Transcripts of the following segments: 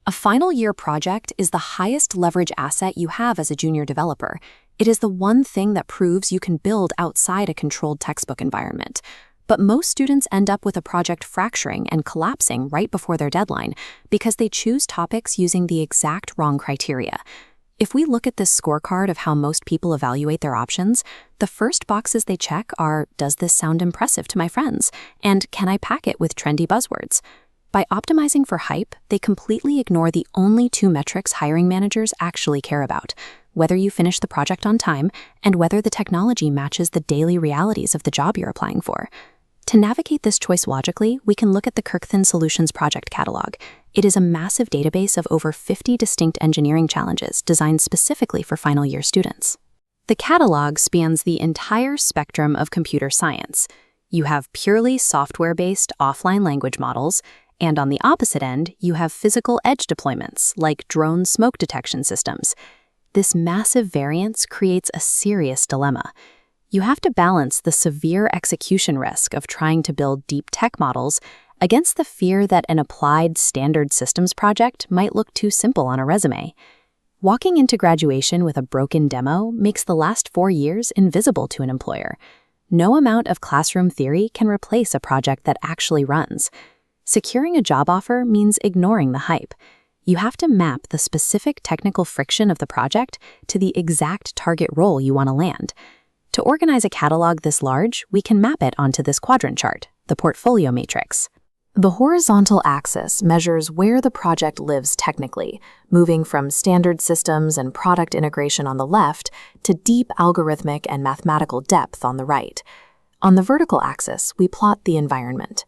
A final year project is the highest leverage asset you have as a junior developer. It is the one thing that proves you can build outside a controlled textbook environment. But most students end up with a project fracturing and collapsing right before their deadline because they choose topics using the exact wrong criteria. If we look at this scorecard of how most people evaluate their options, the first boxes they check are, does this sound impressive to my friends? And can I pack it with trendy buzzwords? By optimizing for hype, they completely ignore the only two metrics hiring managers actually care about: whether you finish the project on time and whether the technology matches the daily realities of the job you're applying for. To navigate this choice logically, we can look at the Kirkthin Solutions project catalog. It is a massive database of over 50 distinct engineering challenges designed specifically for final year students. The catalog spans the entire spectrum of computer science. You have purely software-based offline language models, and on the opposite end, you have physical edge deployments like drone smoke detection systems. This massive variance creates a serious dilemma. You have to balance the severe execution risk of trying to build deep tech models against the fear that an applied standard systems project might look too simple on a resume. Walking into graduation with a broken demo makes the last 4 years invisible to an employer. No amount of classroom theory can replace a project that actually runs. Securing a job offer means ignoring the hype. You have to map the specific technical friction of the project to the exact target role you want to land. To organize a catalog this large, we can map it onto this quadrant chart, the portfolio matrix. The horizontal axis measures where the project lives technically, moving from standard systems and product integration on the left to deep algorithmic and mathematical depth on the right. On the vertical axis, we plot the environment.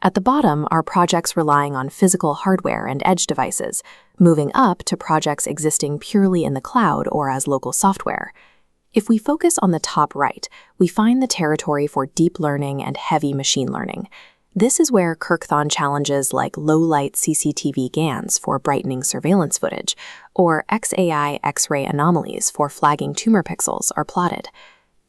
At the bottom are projects relying on physical hardware and edge devices, moving up to projects existing purely in the cloud or as local software. If we focus on the top right, we find the territory for deep learning and heavy machine learning. This is where Kirkthin challenges like low-light CCTV GANs for brightening surveillance footage, or XAI X-ray anomalies for flagging tumor pixels are plotted.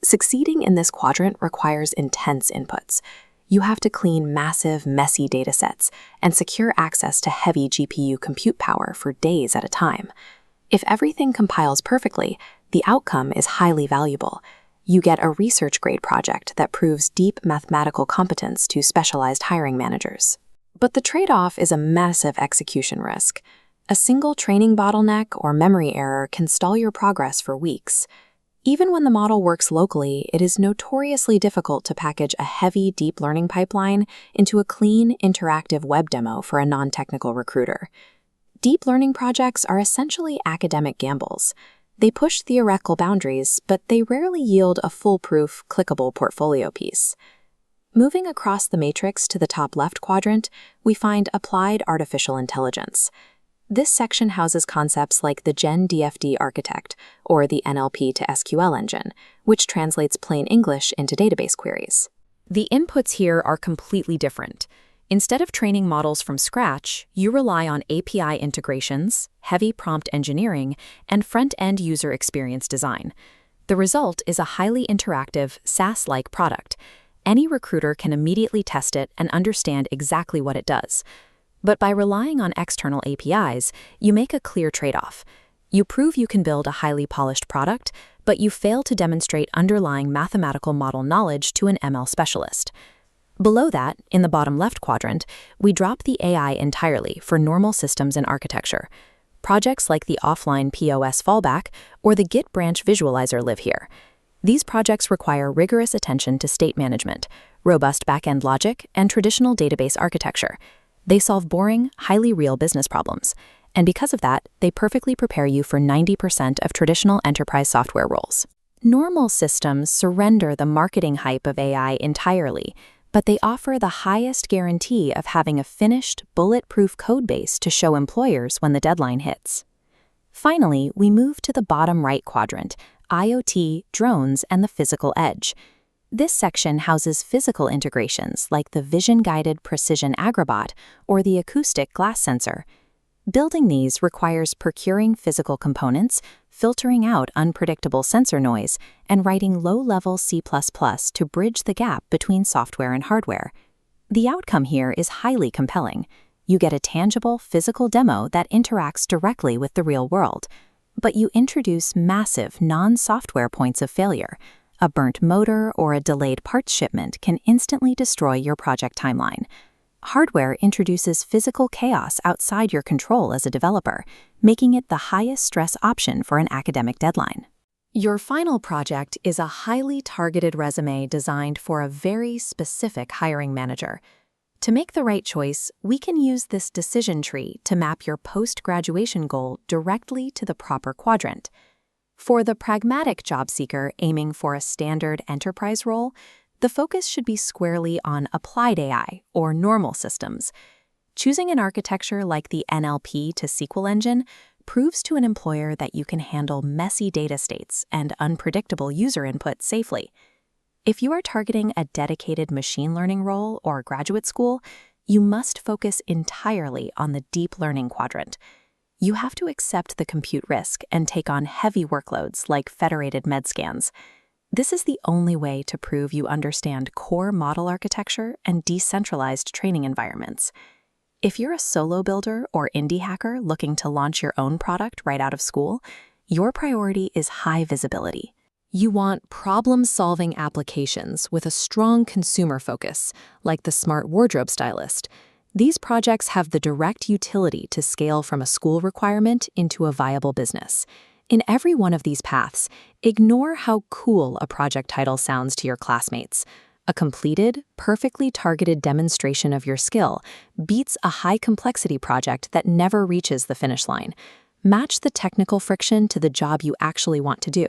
Succeeding in this quadrant requires intense inputs. You have to clean massive, messy datasets and secure access to heavy GPU compute power for days at a time. If everything compiles perfectly, the outcome is highly valuable. You get a research-grade project that proves deep mathematical competence to specialized hiring managers. But the trade-off is a massive execution risk. A single training bottleneck or memory error can stall your progress for weeks. Even when the model works locally, it is notoriously difficult to package a heavy deep learning pipeline into a clean, interactive web demo for a non-technical recruiter. Deep learning projects are essentially academic gambles. They push theoretical boundaries, but they rarely yield a foolproof, clickable portfolio piece. Moving across the matrix to the top left quadrant, we find applied artificial intelligence. This section houses concepts like the GenDFD architect, or the NLP to SQL engine, which translates plain English into database queries. The inputs here are completely different. Instead of training models from scratch, you rely on API integrations, heavy prompt engineering, and front-end user experience design. The result is a highly interactive, SaaS-like product. Any recruiter can immediately test it and understand exactly what it does. But by relying on external APIs, you make a clear trade-off. You prove you can build a highly polished product, but you fail to demonstrate underlying mathematical model knowledge to an ML specialist. Below that, in the bottom left quadrant, we drop the AI entirely for normal systems and architecture. Projects like the offline POS fallback or the Git branch visualizer live here. These projects require rigorous attention to state management, robust back-end logic, and traditional database architecture. They solve boring, highly real business problems, and because of that, they perfectly prepare you for 90% of traditional enterprise software roles. Normal systems surrender the marketing hype of AI entirely, but they offer the highest guarantee of having a finished, bulletproof code base to show employers when the deadline hits. Finally, we move to the bottom right quadrant, IoT, drones, and the physical edge. This section houses physical integrations like the vision-guided precision agribot or the acoustic glass sensor. Building these requires procuring physical components, filtering out unpredictable sensor noise, and writing low-level C++ to bridge the gap between software and hardware. The outcome here is highly compelling. You get a tangible, physical demo that interacts directly with the real world. But you introduce massive, non-software points of failure. A burnt motor or a delayed parts shipment can instantly destroy your project timeline. Hardware introduces physical chaos outside your control as a developer, making it the highest stress option for an academic deadline. Your final project is a highly targeted resume designed for a very specific hiring manager. To make the right choice, we can use this decision tree to map your post-graduation goal directly to the proper quadrant. For the pragmatic job seeker aiming for a standard enterprise role, the focus should be squarely on applied AI or normal systems. Choosing an architecture like the NLP to SQL engine proves to an employer that you can handle messy data states and unpredictable user input safely. If you are targeting a dedicated machine learning role or graduate school, you must focus entirely on the deep learning quadrant. You have to accept the compute risk and take on heavy workloads like federated med scans. This is the only way to prove you understand core model architecture and decentralized training environments. If you're a solo builder or indie hacker looking to launch your own product right out of school, your priority is high visibility. You want problem-solving applications with a strong consumer focus, like the Smart Wardrobe Stylist. These projects have the direct utility to scale from a school requirement into a viable business. In every one of these paths, ignore how cool a project title sounds to your classmates. A completed, perfectly targeted demonstration of your skill beats a high-complexity project that never reaches the finish line. Match the technical friction to the job you actually want to do.